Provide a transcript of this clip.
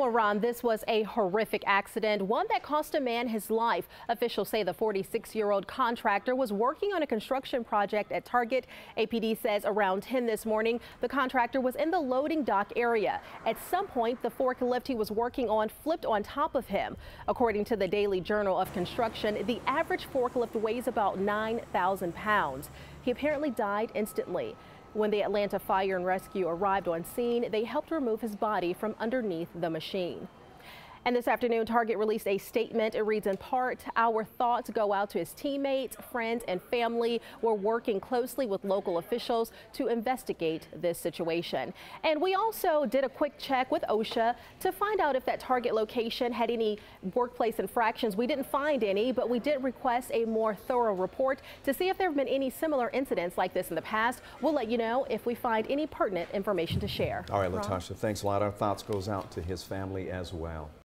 Well, Ron, this was a horrific accident, one that cost a man his life. Officials say the 46-year-old contractor was working on a construction project at Target. APD says around 10 this morning, the contractor was in the loading dock area. At some point, the forklift he was working on flipped on top of him. According to the Daily Journal of Construction, the average forklift weighs about 9,000 pounds. He apparently died instantly. When the Atlanta Fire and Rescue arrived on scene, they helped remove his body from underneath the machine. And this afternoon, Target released a statement. It reads in part, "Our thoughts go out to his teammates, friends, and family. We're working closely with local officials to investigate this situation." And we also did a quick check with OSHA to find out if that Target location had any workplace infractions. We didn't find any, but we did request a more thorough report to see if there have been any similar incidents like this in the past. We'll let you know if we find any pertinent information to share. All right, Latasha, thanks a lot. Our thoughts goes out to his family as well.